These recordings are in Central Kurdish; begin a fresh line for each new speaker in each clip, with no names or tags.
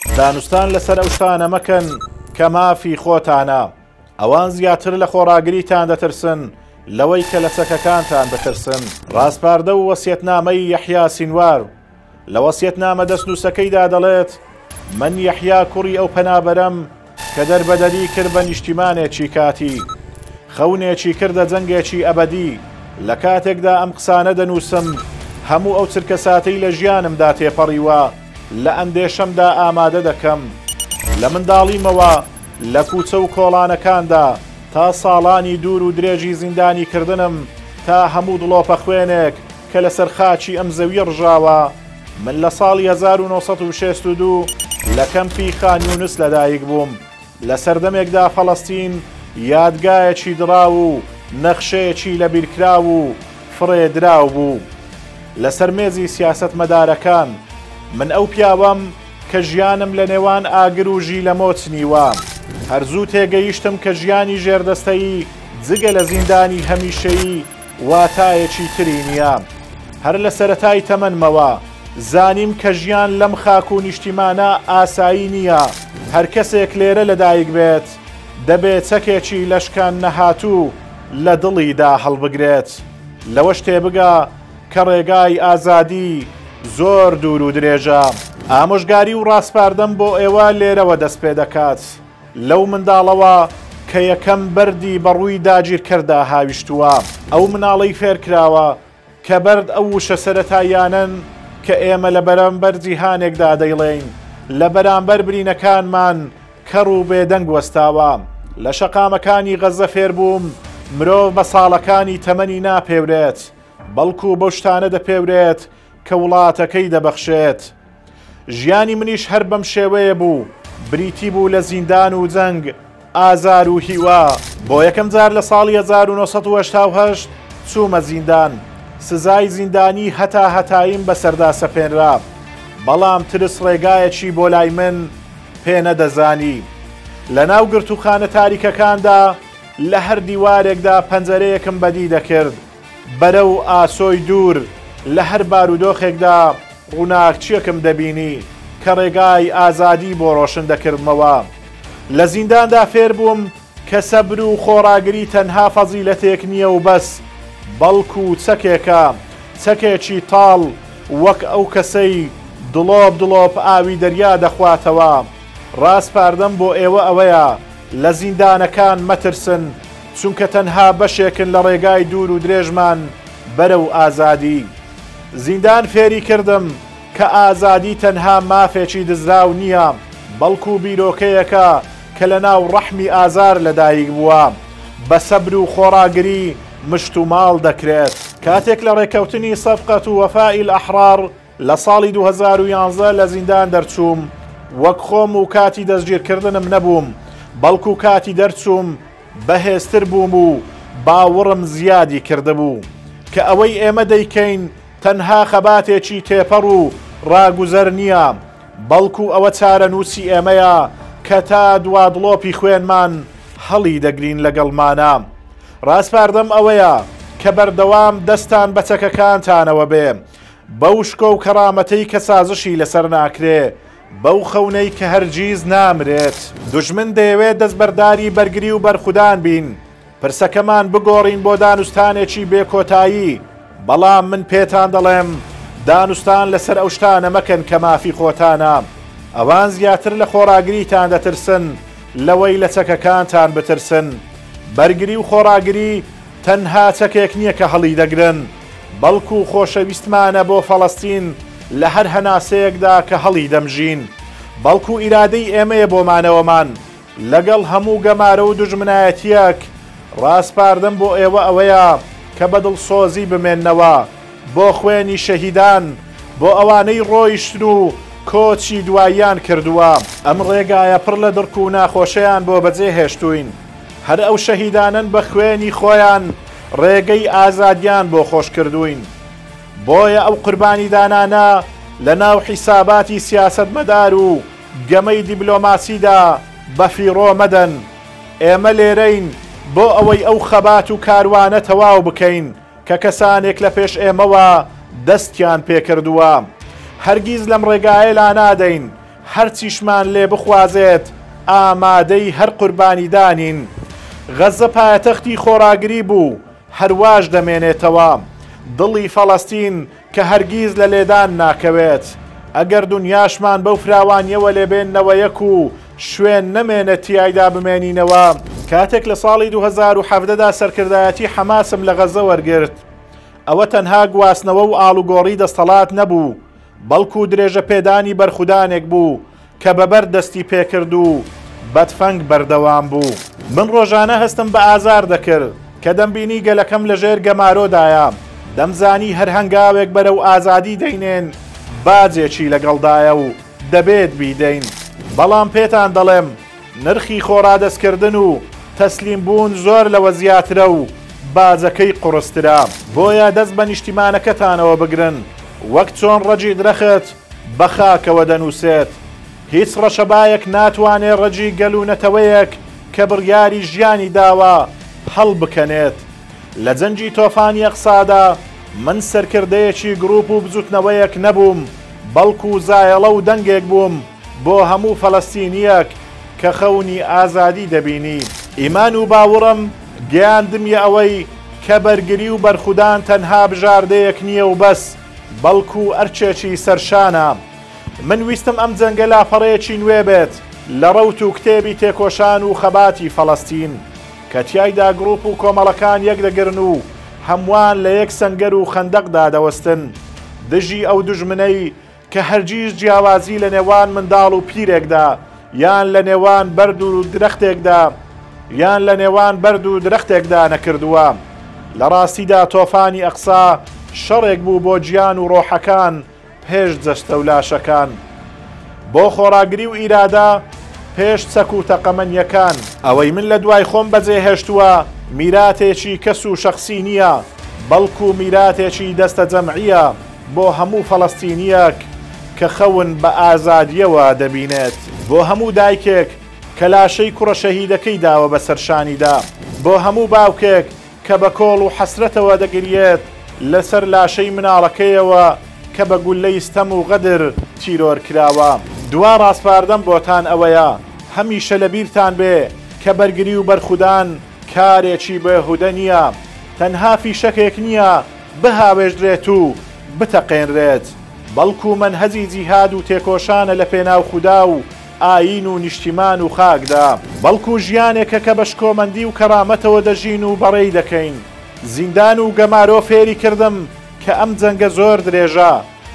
دانوستان لەسەر ئەو شتانە مەکەن کە مافی خۆتانە. ئەوان زیاتر لە خۆڕاگریتان دەترسن لەوەی کە لە چەکەکانتان بترسن. ڕاستپاردە و وەسیەتنامەی یەحیا سینوار لە وەسیەتنامە دەستنووسەکەیدا دەڵێت: من یەحیا کوڕی ئەو پەنابەرم کە دەربەدەری کرد بە نیشتیمانێکی کاتی، خەونێکی کردە جەنگێکی ئەبەدی. لە کاتێکدا ئەم قسانە دەنووسم هەموو ئەو چرکە ساتەی لە ژیانمدا تێپەڕیوە لە ئەندێشەمدا ئامادە دەکەم. لە منداڵیمەوە لە کوچە و کۆڵانەکاندا تا ساڵانی دوور و درێژی زیندانی کردنم تا هەموو دڵۆپە خوێنێک کە لەسەر خاچی ئەم زەوی ڕژاوە. من لە ساڵی 1962 لە کەمپی خان یونس لەدایک بووم. لە سەردەمێکدا فەڵەستین یادگایەکی دڕاو و نەخشەیەکی لە بیرکراو و فڕێدراو بوو لەسەر مێزی سیاسەت مەدارەکان. من ئەو پیاوەم کە ژیانم لە نێوان ئاگر و ژی لە مۆچ نیوە. هەرزوو تێگەیشتم کە ژیانی ژێردەستەیی جگە لە زیندانی هەمیشەیی واتایەکی تری نییە. هەر لە سەرەتای تەمەنمەوە زانیم کە ژیان لەم خاک و نیشتیمانە ئاسایی نییە. هەر کەسێک لێرە لەدایک بێت دەبێت چەکێکی لەشکان نەهاتوو لە دڵیدا هەڵبگرێت. لەوە شتێ بگە کە ڕێگای ئازادی زۆر دوور و درێژە. ئامۆژگاری و ڕاستپاردەم بۆ ئێوە لێرەوە دەست پێ دەکات. لەو منداڵەوە کە یەکەم بەردی بەڕووی داگیرکەردا هاویشتووە. ئەو مناڵەی فێرکراوە کە بەرد ئەو وشە سەرەتاییانن کە ئێمە لە بەرامبەر جیهانێکدا دەیڵێین. لە بەرامبەر برینەکانمان کەڕ و بێدەنگ وەستاوە. لە شەقامەکانی غەزە فێر بووم مرۆڤ بە ساڵەکانی تەمەنی ناپێورێت، بەڵکو بەو شتانە دەپێورێت کە وڵاتەکەی دەبەخشێت. ژیانی منیش هەر بەم شێوەیە بوو، بریتی بوو لە زیندان و جەنگ، ئازار و هیوا. بۆ یەکەم جار لە ساڵی 1970 چوومە زیندان. سزای زیندانی هەتا هەتایم بەسەردا سەپێنرا، بەڵام ترس ڕێگایەکی بۆ لای من پێ نەدەزانی. لە ناو گرتوخانە تاریکەکاندا لە هەر دیوارێکدا پەنجەرەیەکم بەدی دەکرد بەرەو ئاسۆی دوور. لە هەر بارودۆخێکدا ڕووناکچیەکم دەبینی کە ڕێگای ئازادی بۆ ڕۆشن دەکردمەوە. لە زینداندا فێر بووم کە سەبر و خۆڕاگری تەنها فەزیلەتێک نییە و بەس، بەڵکو چەکێکە، چەکێکی تاڵ وەک ئەو کەسەی دڵۆپ دڵۆپ ئاوی دەریا دەخواتەوە. ڕاستپاردەم بۆ ئێوە ئەوەیە لە زیندانەکان مەترسن، چونکە تەنها بەشێکن لە ڕێگای دوور و درێژمان بەرەو ئازادی. زیندان فێری کردم کە ئازادی تەنها مافێکی دزراو نییە، بەڵکو بیرۆکەیەکە کە لە ناو ڕەحمی ئازار لەدایک بووە، بە سەبر و خۆڕاگری مشت و ماڵ دەکرێت. کاتێک لە ڕێکەوتنی سەفقەت و وەفای الئەحرار لە ساڵی 2011 لە زیندان دەرچووم، وەک خۆم و کاتی دەستگیرکردنم نەبووم، بەڵکو کاتی دەرچووم بەهێزتر بووم و باوەڕم زیادی کردبوو کە ئەوەی ئێمە دەیکەین تەنها خەباتێکی تێپەڕ و ڕاگوزەر نییە، بەڵکو ئەوە چارەنووسی ئێمەیە کە تا دوادڵۆپی خوێنمان هەڵی دەگرین لەگەڵمانە. ڕاستپاردەم ئەوەیە کە بەردەوام دەستان بە چەکەکانتانەوە بێ، بەو شکۆ و کەڕامەتەی کە سازشی لەسەر ناکرێ، بەو خەونەی کە هەرگیز نامرێت. دوژمن دەیەوێت دەستبەرداری بەرگری و بەرخودان بین، پرسەکەمان بگۆڕین بۆ دانوستانێکی بێکۆتایی. بەڵام من پێتان دەڵێم دانوستان لەسەر ئەو شتانە مەکەن کە مافی خۆتانە. ئەوان زیاتر لە خۆڕاگریتان دەترسن لەوەی لە چەکەکانتان بترسن. بەرگری و خۆڕاگری تەنها چەکێک نییە کە هەڵی دەگرن، بەڵکو خۆشەویستمانە بۆ فەڵەستین لە هەر هەناسەیەکدا کە هەڵی دەمژین، بەڵکو ئیرادەی ئێمەیە بۆمانەوەمان لەگەڵ هەموو گەمارە و دوژمنایەتیەک. ڕاستپاردەم بۆ ئێوە ئەوەیە کە بەدڵسۆزی بمێننەوە بۆ خوێنی شەهیدان، بۆ ئەوانەی ڕۆیشتن و کۆچی دواییان کردووە. ئەم ڕێگایە پڕ لە دڕک و ناخۆشەیان بۆ بەجێ هێشتوین. هەر ئەو شەهیدانن بە خوێنی خۆیان ڕێگەی ئازادیان بۆ خۆش کردوین. بۆیە ئەو قوربانی دانانە لە ناو حیساباتی سیاسەتمەدار و گەمەی دیبلۆماسیدا بەفیڕۆ مەدەن. ئێمە لێرەین بۆ ئەوەی ئەو خەبات و کاروانە تەواو بکەین کە کەسانێک لە پێش ئێمەوە دەستیان پێکردووە. هەرگیز لەم ڕێگایە لا نادەین هەرچیشمان لێ بخوازێت ئامادەی هەر قوربانی دانین. غەزە پایتەختی خۆراگری بوو، هەرواش دەمێنێتەوە دڵی فەڵەستین کە هەرگیز لە لێدان ناکەوێت. ئەگەر دونیاشمان بەو فراوانیەوە لێبێننەوە یەک و شوێن نەمێنێت تیایدا بمێنینەوە. کاتێک لە ساڵی 2017دا سەرکردایەتی حەماسم لە غەزە وەرگرت، ئەوە تەنها گواستنەوە و ئاڵوگۆڕی دەستەڵات نەبوو، بەڵکو درێژە پێدانی بەرخودانێک بوو کە بەبەر دەستی پێکرد و بەدفەنگ بەردەوام بوو. من ڕۆژانە هەستم بە ئازار دەکرد کە دەمبینی گەلەکەم لەژێر گەمارۆدایە، دەمزانی هەر هەنگاوێک بەرەو ئازادی دەینێن باجێکی لەگەڵدایە و دەبێت بیدەین. بەڵام پێتان دەڵێم نرخی خۆڕادەستکردن و تەسلیم بوون زۆر لەوە زیاترە و باجەکەی قوڕسترا. بۆیە دەست بە نیشتیمانەکەتانەوە بگرن، وەک چۆن ڕەجی درەخت بە خاکەوە دەنووسێت. هیچ ڕەشەبایەک ناتوانێت ڕەجی گەلوونەتەوەیەک کە بڕیاری ژیانی داوە هەڵ بکەنێت. لە جەنجی تۆفانی ئەقسادا من سەرکردەیەکی گروپ و بزوتنەوەیەک نەبووم، بەڵکو زایەڵە و دەنگێک بووم بۆ هەموو فەڵەستینیەک کە خەونی ئازادی دەبینی. ئیمان و باوەڕم گەیاندمیە ئەوەی کە بەرگری و بەرخودان تەنها بژاردەیەک نییە و بەس، بەڵکو ئەرچێکی سەرشانە. من ویستم ئەم جەنگە لاپەڕەیەکی نوێ بێت لە ڕەوت و کتێبی تێکۆشان و خەباتی فەڵەستین، کە تیایدا گروپ و کۆمەڵەکان یەک دەگرن و هەمووان لە یەک سەنگەر و خەندەقدا دەوەستن، دژی ئەو دوژمنەی کە هەرگیز جیاوازی لە نێوان منداڵ و پیرێکدا یان لە نێوان بەرد و درەختێکدا نەکردووە. لە ڕاستیدا تۆفانی ئەقسا شەڕێک بوو بۆ گیان و ڕۆحەکان پێش جەستە و لاشەکان، بۆ خۆراگری و ئیرادا پێش چەک و تەقەمەنیەکان. ئەوەی من لە دوای خۆم بەجێهێشتووە میراتێکی کەس و شەخسی نییە، بەڵکو میراتێکی دەستە جەمعیە بۆ هەموو فەڵەستینیەک کە خەون بە ئازادیەوە دەبینێت، بۆ هەموو دایکێک کە لاشەی کوڕە شەهیدەکەی داوە بەسەر شانیدا، بۆ هەموو باوکێک کە بە کۆڵ و حەسرەتەوە دەگریێت لەسەر لاشەی مناڵەکەیەوە کە بە گولەی ستەم و غەدر تیرۆر کراوە. دوا ڕاستپاردەم بۆتان ئەوەیە هەمیشە لەبیرتان بێ کە بەرگری و بەرخودان کارێکی بێهودە نییە، تەنها فیشەکێک نییە بهاوێژرێت و بتەقێنرێت، بەڵکو منهەجی جیهاد و تێکۆشانە لە پێناو خودا و ئاین و نیشتیمان و خاکدا، بەڵکو ژیانێکە کە بە شکۆمەندی و کەرامەتەوە دەژین و بەڕێی دەکەین. زیندان و گەمارۆ فێری کردم کە ئەم جەنگە زۆر درێژە،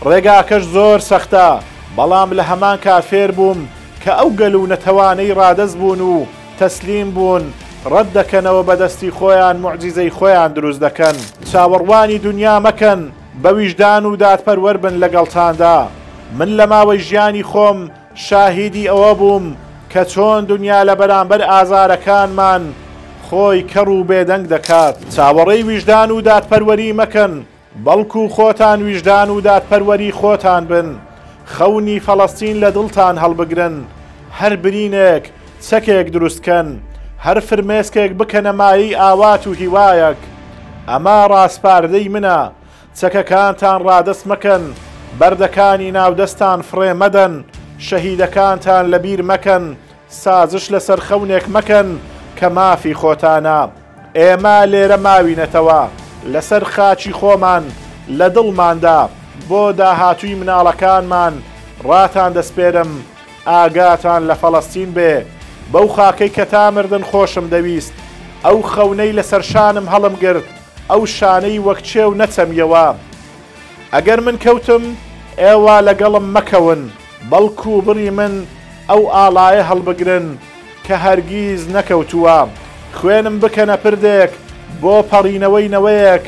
ڕێگاکەش زۆر سەختە، بەڵام لە هەمان کات فێر بووم کە ئەو گەل و نەتەوانەی ڕادەست بوون و تەسلیم بوون ڕەت دەکەنەوە بەدەستی خۆیان موعجیزەی خۆیان دروست دەکەن. چاوەڕوانی دنیا مەکەن، بە ویژدان و دادپەروەر بن لەگەڵتاندا. من لە ماوەی ژیانی خۆم شاهیدی ئەوە بووم کە چۆن دنیا لە بەرامبەر ئازارەکانمان خۆی کەڕ و بێدەنگ دەکات. چاوەڕێی ویژدان و دادپەروەری مەکەن، بەڵکو خۆتان ویژدان و دادپەروەری خۆتان بن. خەونی فەڵەستین لە دڵتان هەڵبگرن، هەر برینێک چەکێک دروستکەن، هەر فرمێسکێک بکەنە مایی ئاوات و هیوایەک. ئەمە ڕاستپاردەی منە، چەکەکانتان ڕادەست مەکەن، بەردەکانی ناودەستان فڕێ مەدەن، شەهیدەکانتان لەبیر مەکەن، سازش لەسەر خەونێک مەکەن کە مافی خۆتانە. ئێمە لێرە ماوینەتەوە لەسەر خاچی خۆمان لە دڵماندا، بۆ داهاتووی مناڵەکانمان ڕاتان دەسپێرم ئاگاتان لە فەڵەستین بێ. بەو خاکەی کە تا مردن خۆشم دەویست، ئەو خەونەی لەسەر شانم هەڵم گرت، ئەو شانەی وەک چێو نەچەمیەوە. ئەگەر من کەوتم ئێوە لەگەڵم مەکەون، بەڵکو بڕی من ئەو ئاڵایە هەڵبگرن کە هەرگیز نەکەوتووە. خوێنم بکەنە پردێک بۆ پەڕینەوەی نەوەیەک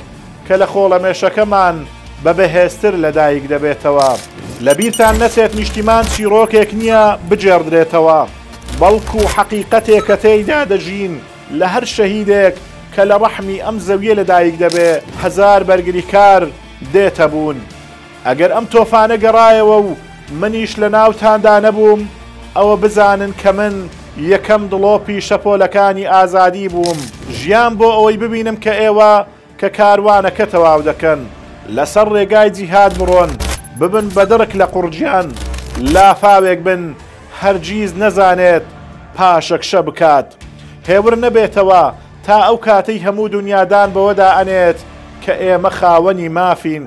کە لە خۆڵەمێشەکەمان بە بەهێزتر لەدایک دەبێتەوە. لەبیرتان نەچێت نیشتیمان چیرۆکێک نییە بجێڕدرێتەوە، بەڵکو حەقیقەتێک کە تێیدا دەژین لە هەر شەهیدێک کە لە ڕەحمی ئەم زەویە لەدایک دەبێ هەزار بەرگریکار دێتە بوون. ئەگەر ئەم تۆفانە گەڕایەوە و منیش لە ناوتاندا نەبووم، ئەوە بزانن کە من یەکەم دڵۆپی شەپۆلەکانی ئازادی بووم. ژیان بۆ ئەوەی ببینم کە ئێوە کە کاروانەکە تەواو دەکەن لەسەر ڕێگای جیهاد بڕۆن، ببن بەدڕک لە قورجیان، لافاوێک بن هەرگیز نەزانێت پاشەکشە بکات. هێور نەبێتەوە تا ئەو کاتەی هەموو دنیادان بەوەدا ئەنێت کە ئێمە خاوەنی مافین،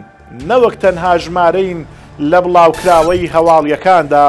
نەوەک تەنها ژمارەین لە بڵاوکراوەی هەواڵیەکاندا.